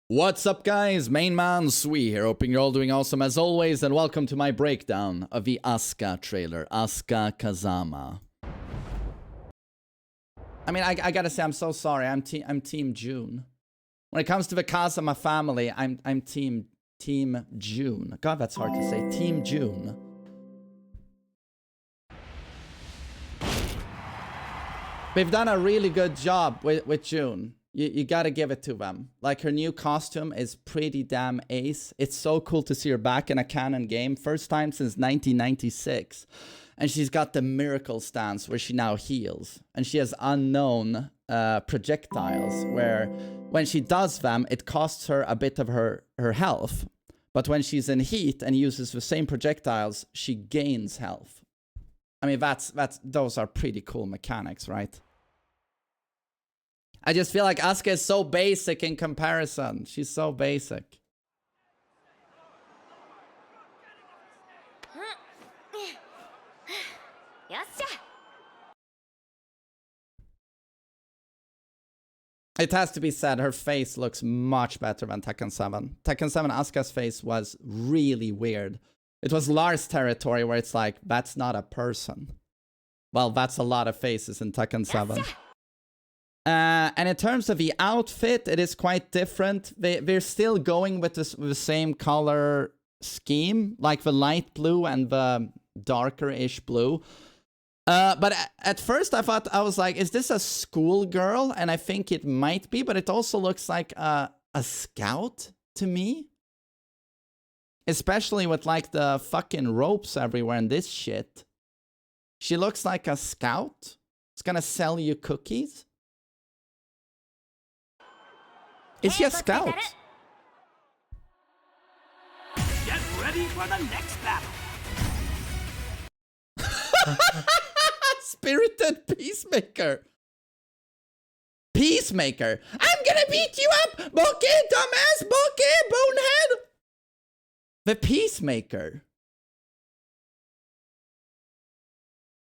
What's up, guys? MainManSWE here, hoping you're all doing awesome as always, and welcome to my breakdown of the Asuka trailer, Asuka Kazama. I mean, I gotta say, I'm so sorry. I'm Team June. When it comes to the Kazama family, I'm Team June. God, that's hard to say. Team June. They've done a really good job with June. You gotta give it to them. Like, her new costume is pretty damn ace. It's so cool to see her back in a canon game. First time since 1996. And she's got the miracle stance where she now heals. And she has unknown projectiles where when she does them, it costs her a bit of her health. But when she's in heat and uses the same projectiles, she gains health. I mean, those are pretty cool mechanics, right? I just feel like Asuka is so basic in comparison. She's so basic. It has to be said, her face looks much better than Tekken 7. Tekken 7 Asuka's face was really weird. It was Lars territory where it's like, that's not a person. Well, that's a lot of faces in Tekken 7. And in terms of the outfit, it is quite different. They're still going with the same color scheme, like the light blue and the darker-ish blue. But at first I was like, is this a schoolgirl? And I think it might be, but it also looks like a scout to me. Especially with like the fucking ropes everywhere and this shit. She looks like a scout. It's gonna sell you cookies. Is she a scout? Get ready for the next battle. Spirited Peacemaker. Peacemaker. I'm gonna beat you up, Boke, dumbass, Boke, bonehead. The Peacemaker.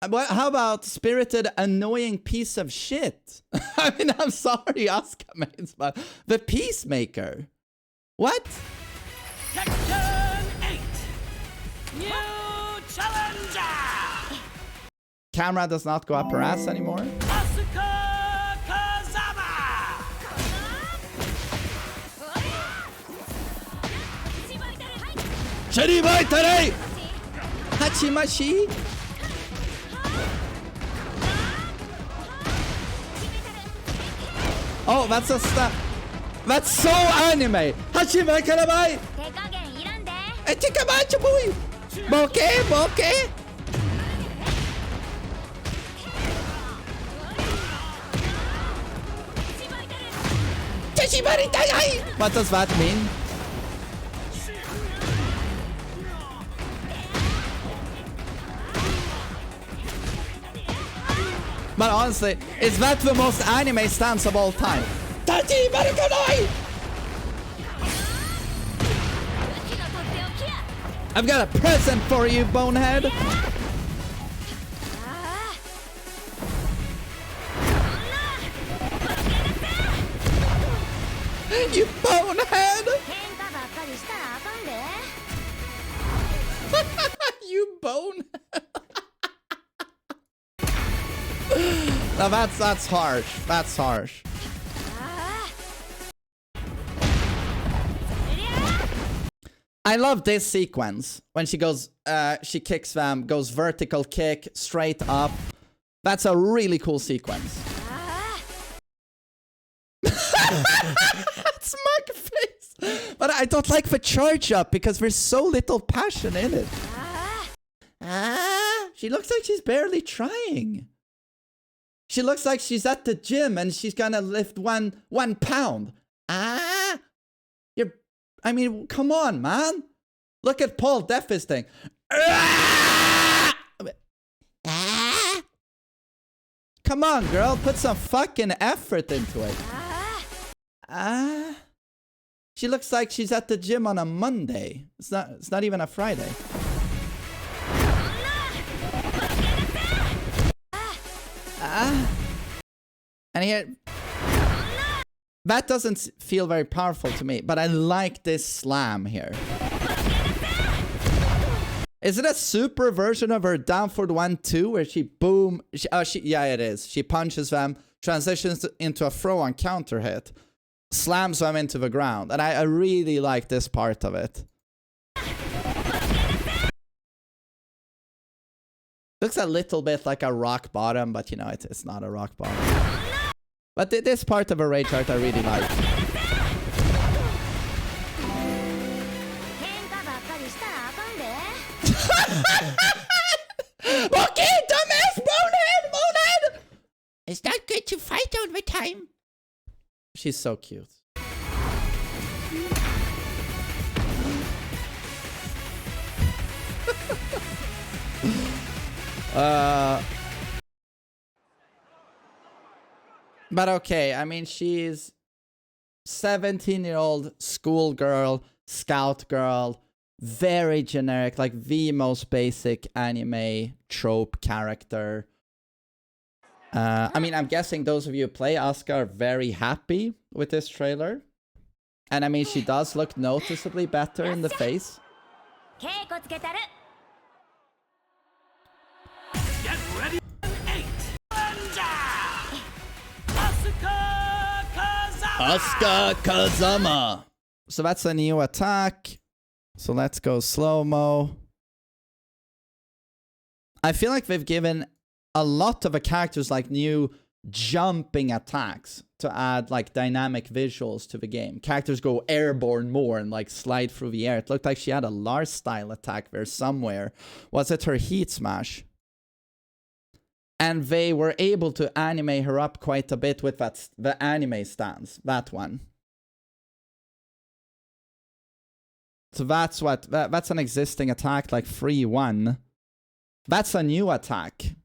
How about spirited, annoying piece of shit? I mean, I'm sorry, Asuka mates, but the Peacemaker. What? TEKKEN 8. New challenger. Camera does not go up her ass anymore. Asuka Kazama. Shiribaitere! Hachimashi! Oh, that's a stuff. That's so anime. Hachima karabai. Chikabacha boy. Boke, boke. Chishibari tagai. What does that mean? But honestly, is that the most anime stance of all time? Tachi Barikanoi! I've got a present for you, bonehead! You bonehead! You bonehead! Now that's harsh. That's harsh. I love this sequence when she goes, she kicks them, goes vertical kick straight up. That's a really cool sequence. That's smug face. But I don't like the charge up because there's so little passion in it. She looks like she's barely trying. She looks like she's at the gym and she's gonna lift one pound. I mean, come on, man. Look at Paul Deffi's thing. Come on, girl. Put some fucking effort into it. She looks like she's at the gym on a Monday. It's not even a Friday. And here, That doesn't feel very powerful to me, but I like this slam here. Is it a super version of her down for the 1-2 where she boom? Yeah, it is. She punches them, transitions into a throw on counter hit, slams them into the ground. And I really like this part of it. Looks a little bit like a rock bottom, but you know, it's not a rock bottom. But this part of a rage art I really like. Okay, dumbass bonehead! It's not good to fight all the time. She's so cute. But okay, I mean, she's 17-year-old schoolgirl, scout girl, very generic, like the most basic anime trope character. I mean, I'm guessing those of you who play Asuka are very happy with this trailer. And I mean, she does look noticeably better in the face. Get ready. 8. Asuka Kazama. Asuka Kazama. So that's a new attack. So let's go slow-mo. I feel like they've given a lot of the characters like new jumping attacks to add like dynamic visuals to the game. Characters go airborne more and like slide through the air. It looked like she had a Lars style attack there somewhere. Was it her heat smash? And they were able to animate her up quite a bit with that the anime stance, that one. So that's what that's an existing attack like 3-1. That's a new attack.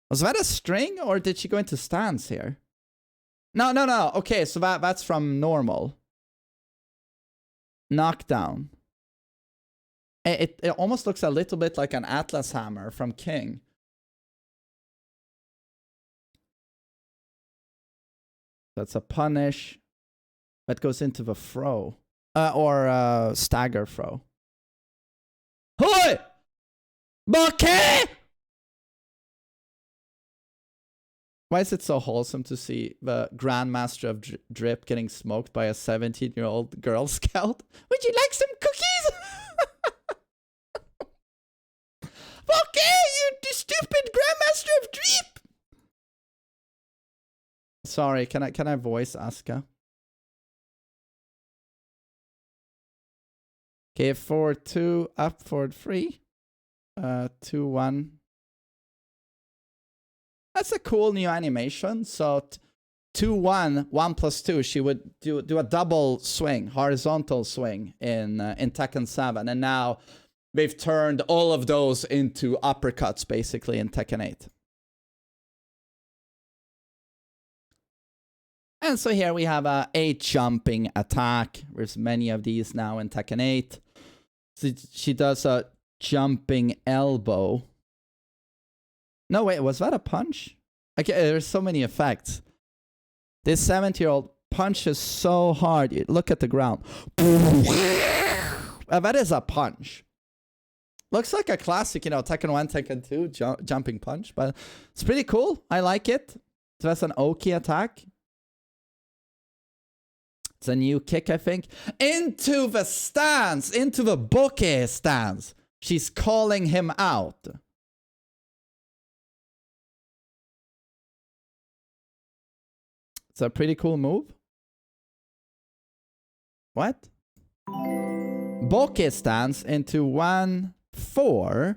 Was that a string or did she go into stance here? No. Okay, so that's from normal. Knockdown. It almost looks a little bit like an Atlas hammer from King. That's a punish. That goes into the throw. Or stagger throw. Hoi! Boke! Why is it so wholesome to see the Grandmaster of Drip getting smoked by a 17-year-old Girl Scout? Would you like some cookies? Boke, you stupid Grandmaster of Drip! Sorry, can I voice Asuka? Okay, forward 2, up forward 3. 2-1. That's a cool new animation. So 2-1, 1+2, she would do a double swing, horizontal swing in Tekken 7. And now they've turned all of those into uppercuts basically in Tekken 8. And so here we have a jumping attack. There's many of these now in Tekken 8. So she does a jumping elbow. No, wait, was that a punch? Okay, there's so many effects. This 70-year-old punches so hard. Look at the ground. That is a punch. Looks like a classic, you know, Tekken 1, Tekken 2 jumping punch. But it's pretty cool. I like it. So that's an Oki attack. It's a new kick, I think. Into the stance. Into the Boke stance. She's calling him out. It's a pretty cool move. What? Boke stance into 1-4.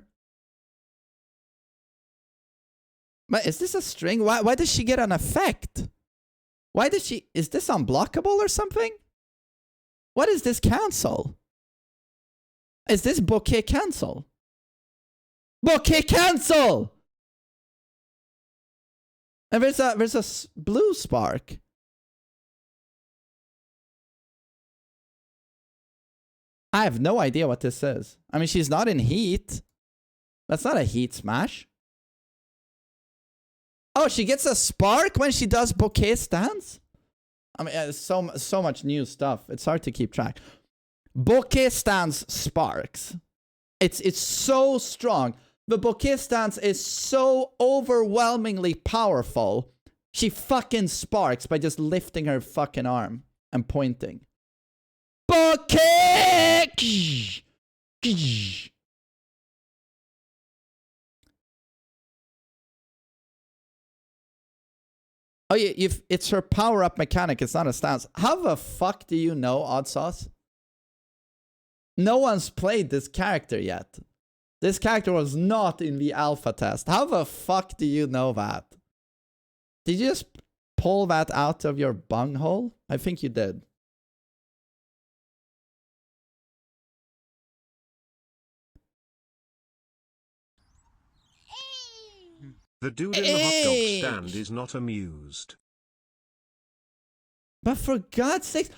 But is this a string? Why does she get an effect? Why does she... Is this unblockable or something? What is this cancel? Is this Boke cancel? Boke cancel! And there's a blue spark. I have no idea what this is. I mean, she's not in heat. That's not a heat smash. Oh, she gets a spark when she does Boke stance? I mean, so much new stuff. It's hard to keep track. Boke stance sparks. It's so strong. The Boke stance is so overwhelmingly powerful. She fucking sparks by just lifting her fucking arm and pointing. Boke! Oh, yeah, it's her power-up mechanic. It's not a stance. How the fuck do you know, Odd Sauce? No one's played this character yet. This character was not in the alpha test. How the fuck do you know that? Did you just pull that out of your bunghole? I think you did. The dude in the hot dog stand is not amused. But for God's sake...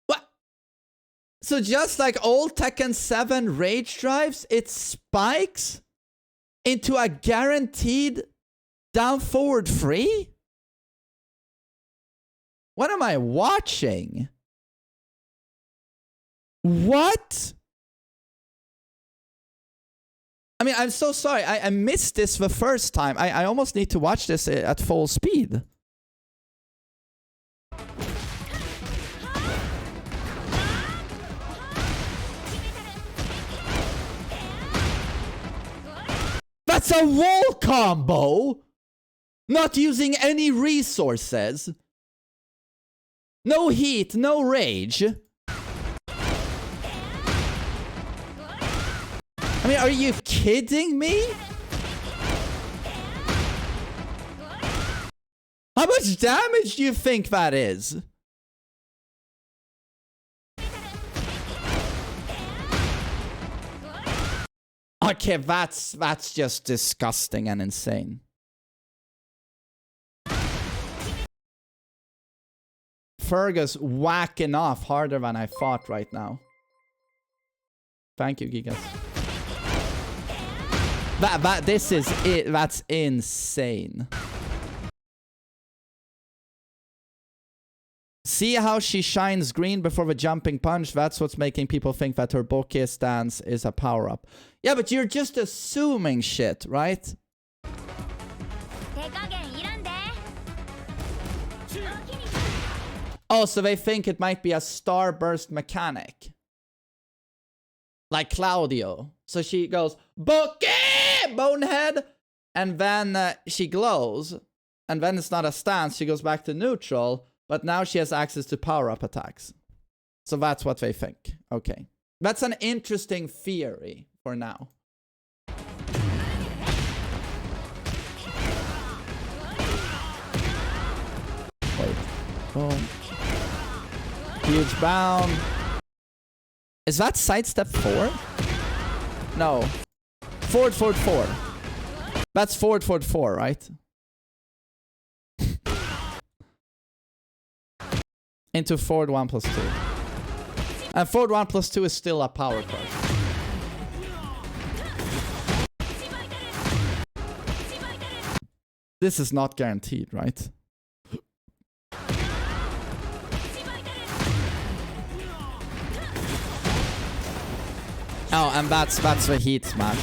What? So just like old Tekken 7 rage drives, it spikes into a guaranteed down forward free? What am I watching? What? I mean, I'm so sorry. I missed this the first time. I almost need to watch this at full speed. That's a wall combo! Not using any resources. No heat, no rage. I mean, are you kidding me? How much damage do you think that is? Okay, that's just disgusting and insane. Fergus whacking off harder than I thought right now. Thank you, Gigas. This is it. That's insane. See how she shines green before the jumping punch? That's what's making people think that her Boke stance is a power-up. Yeah, but you're just assuming shit, right? Oh, so they think it might be a starburst mechanic. Like Claudio. So she goes, Boke! Bonehead! And then she glows. And then it's not a stance. She goes back to neutral. But now she has access to power-up attacks. So that's what they think. Okay. That's an interesting theory for now. Wait. Boom. Huge bound. Is that sidestep 4? No. Forward, forward, 4. That's forward, forward, 4, right? Into forward 1 plus 2. And forward 1 plus 2 is still a power card. This is not guaranteed, right? Oh, and that's the heat smash.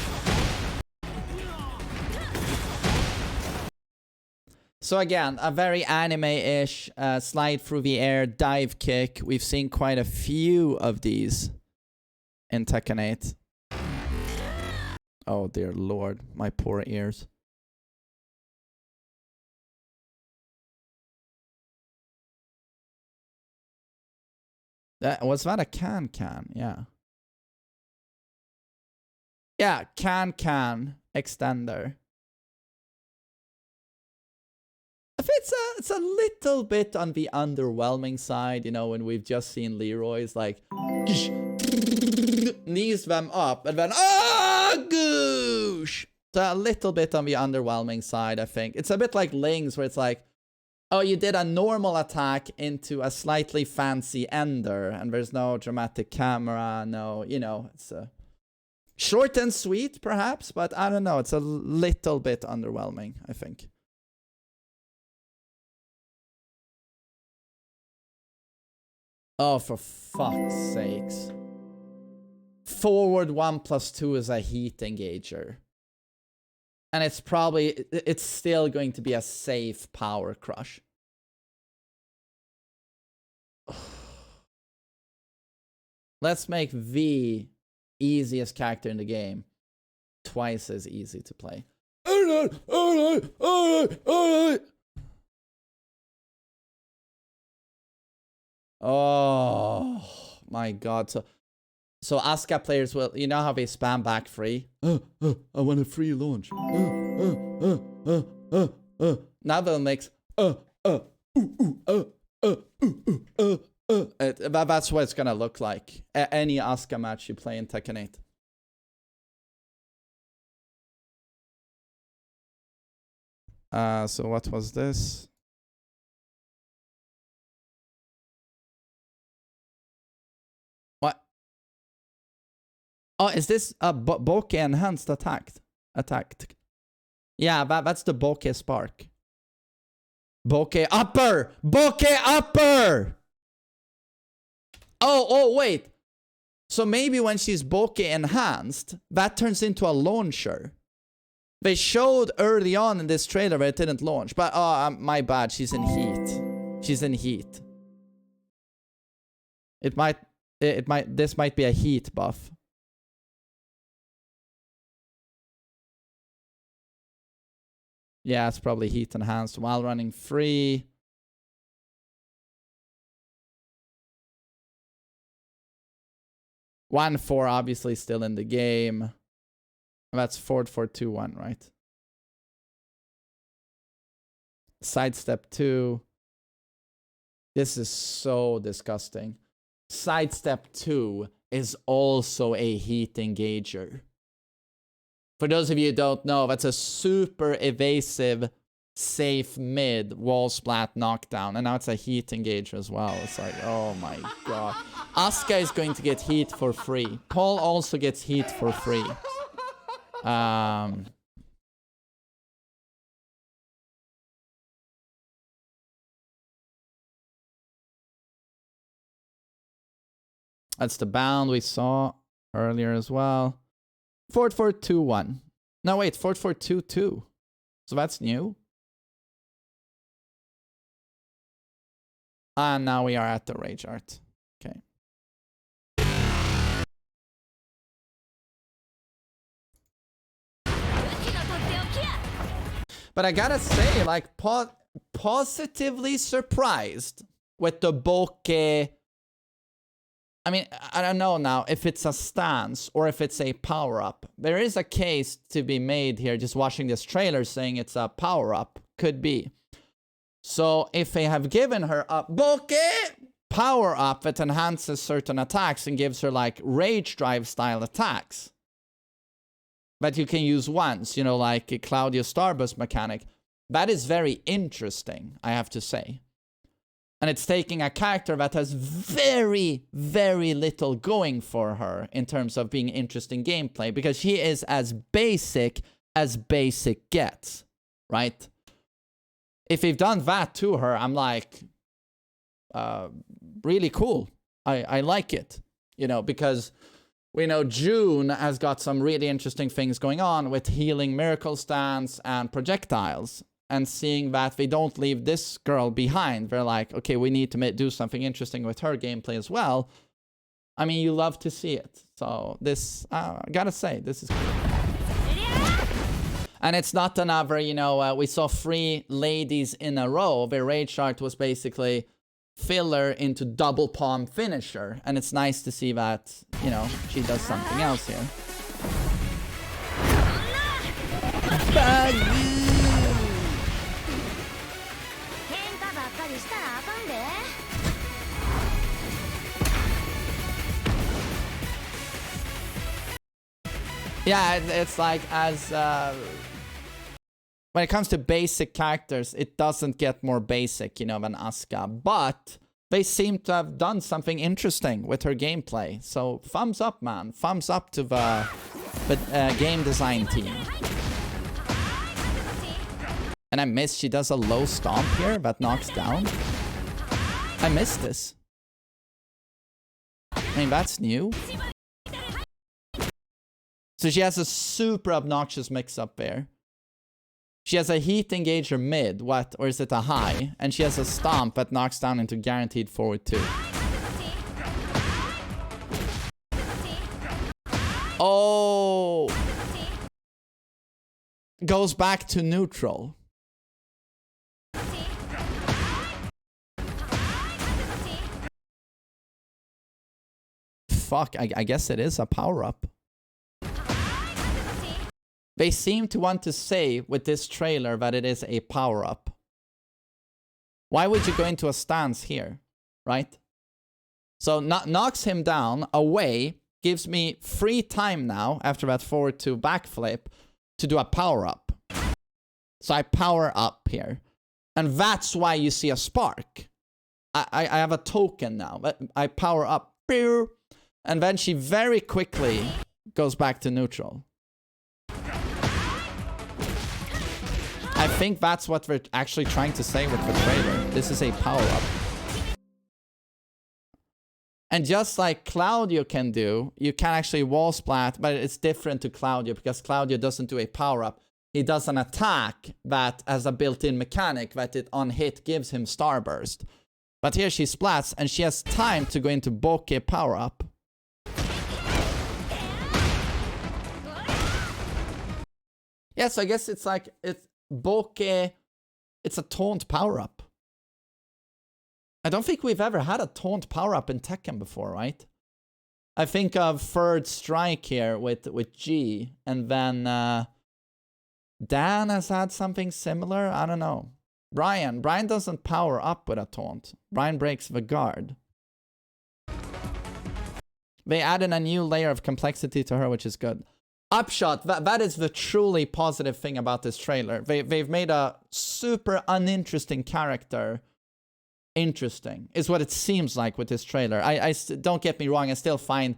So again, a very anime-ish slide through the air dive kick. We've seen quite a few of these in Tekken 8. Oh dear lord, my poor ears. Was that a can? Yeah. Yeah, can extender. It's a little bit on the underwhelming side, you know, when we've just seen Leroy's like knees them up and then goosh. So a little bit on the underwhelming side, I think. It's a bit like Ling's where it's like, oh, you did a normal attack into a slightly fancy ender and there's no dramatic camera, no, you know, it's short and sweet perhaps, but I don't know, it's a little bit underwhelming, I think. Oh, for fuck's sakes. Forward 1+2 is a heat engager. And it's probably, it's still going to be a safe power crush. Let's make V easiest character in the game. Twice as easy to play. Oh my god. So Asuka players will, you know how they spam back free? I want a free launch. Now they'll mix. That's what it's gonna look like. Any Asuka match you play in Tekken 8. So what was this? What? Oh, is this a Boke enhanced attacked? Yeah, that's the Boke spark. Boke upper! Boke upper! Oh, wait. So maybe when she's Boke enhanced, that turns into a launcher. They showed early on in this trailer that it didn't launch. But, my bad. She's in heat. She's in heat. This might be a heat buff. Yeah, it's probably heat enhanced while running free. One 4 obviously still in the game. That's 4-4-2-1, right? Sidestep 2. This is so disgusting. Sidestep 2 is also a heat engager. For those of you who don't know, that's a super evasive, safe mid wall splat knockdown. And now it's a heat engager as well. It's like, oh my god. Asuka is going to get heat for free. Paul also gets heat for free. That's the bound we saw earlier as well. 4-4-2-1. No, wait, 4-4-2-2. So that's new. And now we are at the Rage Art. Okay. But I gotta say, like, positively surprised with the Boke. I mean, I don't know now if it's a stance or if it's a power-up. There is a case to be made here, just watching this trailer, saying it's a power-up. Could be. So if they have given her a Boke power-up that enhances certain attacks and gives her, like, Rage Drive style attacks that you can use once, you know, like a Claudio Starburst mechanic, that is very interesting, I have to say. And it's taking a character that has very, very little going for her in terms of being interesting gameplay, because she is as basic gets, right? If they've done that to her, I'm like, really cool. I like it, you know, because we know June has got some really interesting things going on with healing miracle stance and projectiles. And seeing that they don't leave this girl behind, they're like, okay, we need to do something interesting with her gameplay as well. I mean, you love to see it. So this, I gotta say, this is cool. And it's not another, you know, we saw 3 ladies in a row. The Rage Art was basically filler into double palm finisher. And it's nice to see that, you know, she does something else here. Yeah, it's like, as when it comes to basic characters, it doesn't get more basic, you know, than Asuka. But they seem to have done something interesting with her gameplay. So thumbs up, man. Thumbs up to the game design team. And I missed, she does a low stomp here that knocks down. I missed this. I mean, that's new. So she has a super obnoxious mix-up there. She has a heat engager mid, what? Or is it a high? And she has a stomp that knocks down into guaranteed forward 2. Oh! Goes back to neutral. Fuck, I guess it is a power-up. They seem to want to say with this trailer that it is a power-up. Why would you go into a stance here, right? So knocks him down, away, gives me free time now, after that forward to backflip, to do a power-up. So I power up here. And that's why you see a spark. I have a token now. I power up. And then she very quickly goes back to neutral. I think that's what we're actually trying to say with the trailer. This is a power-up. And just like Claudio can do, you can actually wall splat, but it's different to Claudio because Claudio doesn't do a power-up. He does an attack that has a built-in mechanic that it on hit gives him starburst. But here she splats and she has time to go into Boke power-up. Yeah, so I guess it's like, it's Boke, it's a taunt power-up. I don't think we've ever had a taunt power-up in Tekken before, right? I think of third strike here with G, and then Dan has had something similar. I don't know. Brian doesn't power up with a taunt. Brian breaks the guard. They added a new layer of complexity to her, which is good. Upshot, that is the truly positive thing about this trailer. They've made a super uninteresting character interesting, is what it seems like with this trailer. Don't get me wrong, I still find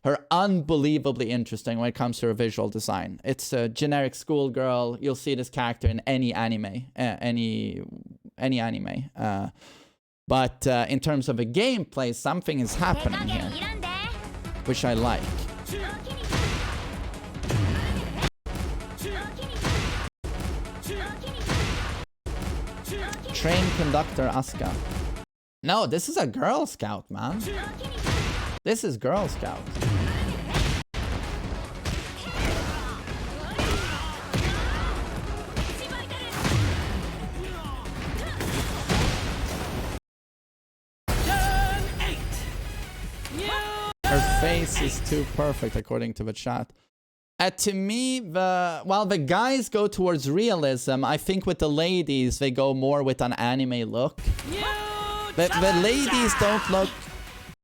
her unbelievably interesting when it comes to her visual design. It's a generic schoolgirl. You'll see this character in any anime, any anime. But in terms of a gameplay, something is happening here, which I like. Train conductor Asuka. No, this is a Girl Scout, man. This is Girl Scout. Her face is too perfect, according to the chat. To me, while the guys go towards realism, I think with the ladies, they go more with an anime look. The ladies don't look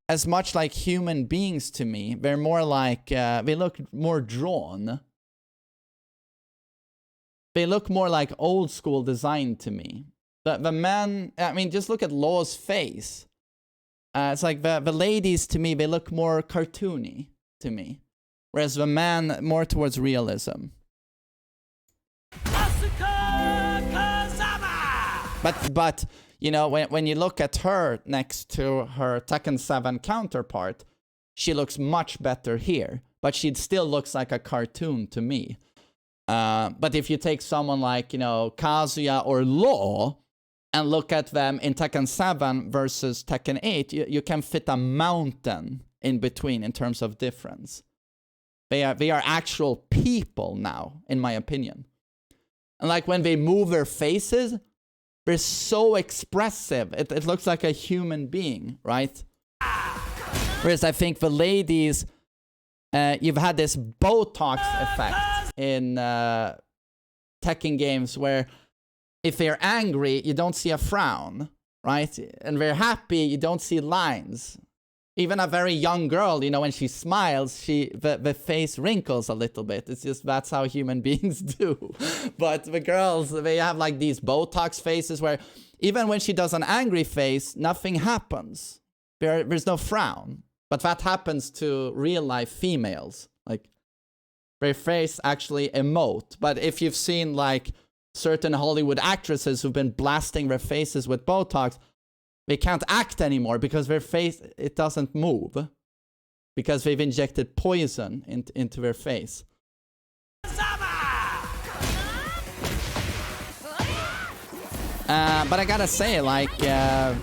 as much like human beings to me. They're more like, they look more drawn. They look more like old school design to me. The man, I mean, just look at Law's face. It's like the ladies to me, they look more cartoony to me. Whereas the man, more towards realism. But you know, when you look at her next to her Tekken 7 counterpart, she looks much better here. But she still looks like a cartoon to me. But if you take someone like, you know, Kazuya or Law, and look at them in Tekken 7 versus Tekken 8, you can fit a mountain in between in terms of difference. They are actual people now, in my opinion. And like when they move their faces, they're so expressive. It looks like a human being, right? Whereas I think the ladies, you've had this Botox effect in Tekken games where if they're angry, you don't see a frown, right? And they're happy, you don't see lines. Even a very young girl, you know, when she smiles, the face wrinkles a little bit. It's just, that's how human beings do. But the girls, they have like these Botox faces where even when she does an angry face, nothing happens. There's no frown. But that happens to real life females. Like, their face actually emote. But if you've seen like certain Hollywood actresses who've been blasting their faces with Botox, they can't act anymore because their face, it doesn't move. because they've injected poison into their face. But I gotta say, like, I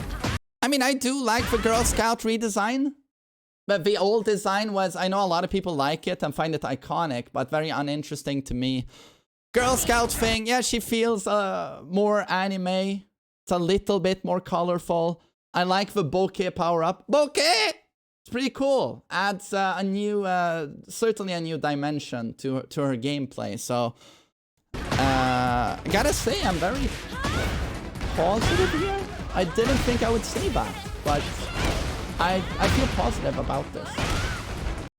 mean, I do like the Girl Scout redesign. But the old design was, I know a lot of people like it and find it iconic, but very uninteresting to me. Girl Scout thing, yeah, she feels more anime. It's a little bit more colorful. I like the Boke power-up. Boke! It's pretty cool. Adds a new, certainly a new dimension to her gameplay. So, I gotta say, I'm very positive here. I didn't think I would say that, but I feel positive about this.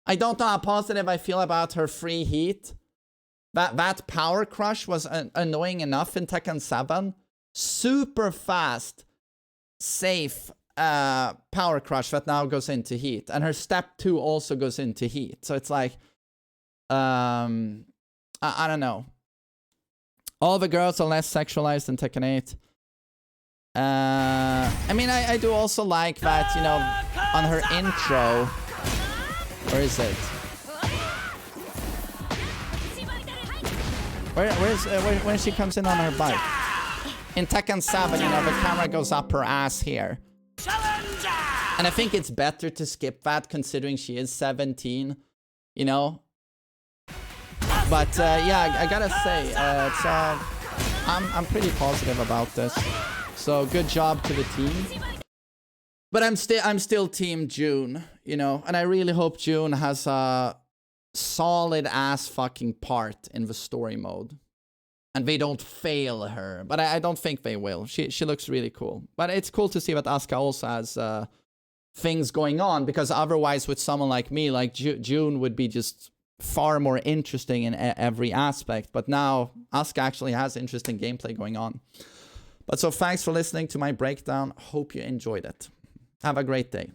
I don't know how positive I feel about her free heat. That power crush was annoying enough in Tekken 7. Super fast, safe power crush that now goes into heat. And her step 2 also goes into heat. So it's like, I don't know. All the girls are less sexualized in Tekken 8. I mean, I do also like that, you know, on her intro. Where is it? When she comes in on her bike. In Tekken 7, you know, the camera goes up her ass here. And I think it's better to skip that considering she is 17, you know. But yeah, I gotta say, I'm pretty positive about this. So good job to the team. But I'm still team June, you know, and I really hope June has a solid ass fucking part in the story mode. And they don't fail her, but I don't think they will. She looks really cool. But it's cool to see that Asuka also has things going on, because otherwise with someone like me, like June would be just far more interesting in every aspect. But now Asuka actually has interesting gameplay going on. But so thanks for listening to my breakdown. Hope you enjoyed it. Have a great day.